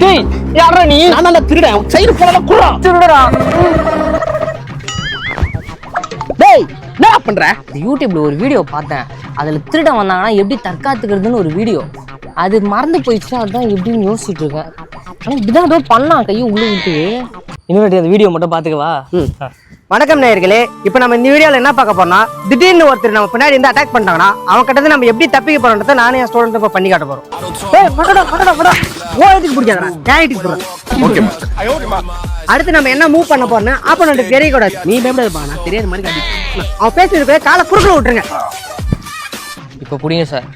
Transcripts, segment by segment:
டேய் யாரா நீ? நான் திருடன். சைடு போறல குறா. திருடடா. டேய் என்ன பண்ற? யூடியூப்ல ஒரு வீடியோ பார்த்தேன். அதுல திருடன் வந்தாங்கன்னா எப்படி தற்காத்துக்கிறதுன்னு ஒரு வீடியோ. அது மறந்து போயிடுச்சு. அதான் எப்படின்னு யோசிச்சுட்டு இருக்கேன். ஆனா இப்படிதான் ஏதோ பண்ணலாம் கையை உள்ள விட்டு. இன்னொரு அந்த வீடியோ மட்டும் பாத்துக்கவா? வணக்கம் நேயர்களே, இப்போ நம்ம இந்த வீடியோல என்ன பார்க்க போறோம்னா, திடீர்னு ஒருத்தர் நம்ம பின்னாடி இருந்து அட்டாக் பண்ணிட்டாங்கன்னா அவங்க கிட்ட நம்ம எப்படி தப்பிக்க போறோம்ன்றத நானே என் ஸ்டூடெண்ட் இப்போ பண்ணி காட்ட போறோம். ஏய் மடடா ஓடுறதுக்கு பிடிக்காதடா, கேரக்டருக்கு போறேன். ஓகே. அடுத்து நம்ம என்ன மூவ் பண்ண போறோம்னா ஆப்போனன்ட் தெரிய கூடாது. நீ பயப்படாதப்பா, நான் தெரியாத மாதிரி காட்டி. அவன் பேசிட்டு காலை குறுக்குல விட்டுருங்க. இப்போ புடிங்க சார்.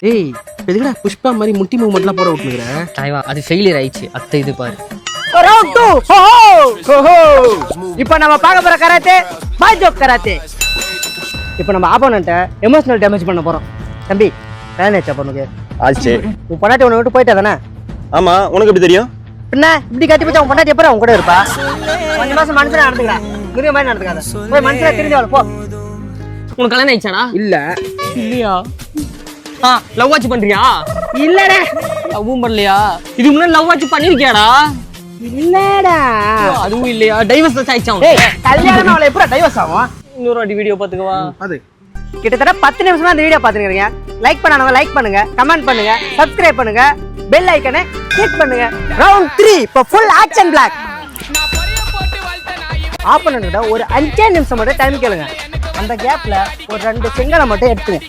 ஏய் எதுக்குடா புஷ்பா மாதிரி முட்டி மூவ்மெண்ட்லாம் போட விட்டுங்கற? தலைவா அது ஃபெயிலியர் ஆயிடுச்சு. அத்தை இது பாரு. ரவுண்ட் 2. ஓஹோ இப்போ நம்ம பார்க்க போற கராத்தே பாய் ஜோக் கராத்தே. இப்போ நம்ம ஆப்போனன்ட்ட எமோஷனல் டேமேஜ் பண்ண போறோம். தம்பி வேலை ஆச்சா பொண்ணுக்கு? ஆச்சு. உன் பொண்டாட்டி உன்னை விட்டு போயிட்டா தானே? ஆமா, உனக்கு எப்படி தெரியும்? என்ன இப்படி கட்டி போச்சா? உன் பொண்டாட்டி எப்பறம் உன் கூட இருப்பா? கொஞ்சம் மாசம் மனுஷனா நடந்துக்கடா, முறிய மாதிரி நடந்துக்காத. போய் மனுஷனா திரும்பி வாழ போ. உனக்கு கல்யாணம் ஆயிடுச்சாடா? இல்ல. இல்லையா? லவ் வாட்ச் பண்றியா? இல்லடா. லவ்வும் பண்ணலையா? இது முன்னாடி லவ் வாட்ச் பண்ணிருக்கியாடா? இல்லடா. அதுவும் இல்லையா? டைவர்ஸ் ஆயிடுச்சா? டேய் கல்யாணம் அவளை எப்பறம் டைவர்ஸ் ஆகும்? இன்னொரு வாட்டி வீடியோ பாத்துக்கவா? அது கிட்டத்தட்ட 10 நிமிஷமா இந்த வீடியோ பாத்துக்கிறீங்க. லைக் பண்ணாதவங்க லைக் பண்ணுங்க, கமெண்ட் பண்ணுங்க, சப்ஸ்கிரைப் பண்ணுங்க, பெல் ஐகானை கிளிக் பண்ணுங்க. ரவுண்ட் 3 இப்போ ஃபுல் ஆக்ஷன் பிளாக். ஆப்போனன்ட் ஒரு 5 நிமிஷம் மட்டும் டைம் கேளுங்க. அந்த கேப்ல ஒரு 2 செங்கலை மட்டும் எடுத்துங்க.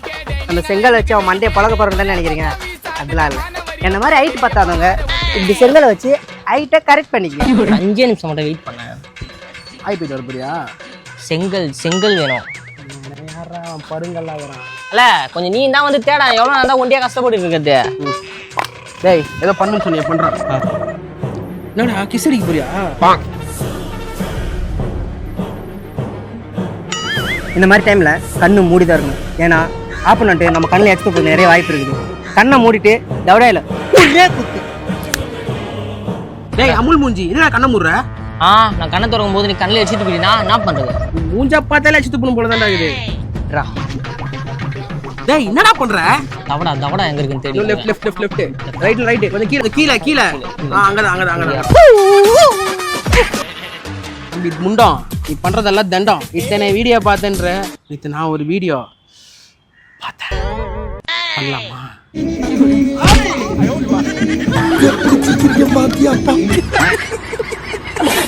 அந்த செங்கலை வச்சு அவன் மண்டையை பழக போறேன்னு நினைக்கிறீங்க? அதெல்லாம் இல்லை. என்ன மாதிரி ஹைட் பார்த்தாதவங்க இப்படி செங்கலை வச்சு ஹைட்டை கரெக்ட் பண்ணிக்க. 5 நிமிஷம் மட்டும் வெயிட் பண்ண. ஆய் போயிட்டு வர போறியா? செங்கல் வேணும். யாரா பருங்கல்லாம் வரான்? அல்ல கொஞ்சம் நீ தான் வந்து தேடா. எவ்வளவு நான் தான் ஒண்டியா கஷ்டப்பட்டு இருக்கிறது. டேய் ஏதோ பண்ணுன்னு சொன்னியே பண்றான். என்னடா கிஸ் அடிக்க போறியா? இந்த மாதிரி டைம்ல கண்ணு மூடிதான் இருக்கணும். ஏன்னா ஆப்போனன்ட் நம்ம கண்ணில் எக்ஸ்போர்ட் பண்ண நிறைய வாய்ப்பு இருக்குது. கண்ணை மூடிட்டு தவடையில குத்து. டேய் அமுல் மூஞ்சி என்னடா கண்ண மூடுற? நான் கண்ணை திறக்கும் போது நீ கண்ணில் வச்சுட்டு போயிட்டா என்ன பண்றது? மூஞ்சா பார்த்தாலே அடிச்சு துப்புணும் போல தான்டா இருக்குது. டேய் என்னடா பண்ற? தவடா எங்க இருக்குன்னு தெரியும். லெஃப்ட் ரைட் கொஞ்சம் கீழ அங்கதான் தம்பி முண்டம், நீ பண்றதெல்லாம் தண்டம். இத்தனை வீடியோ பார்த்தேன்ற நேத்து நான் ஒரு வீடியோ பார்த்தேன். பண்ணலாமா?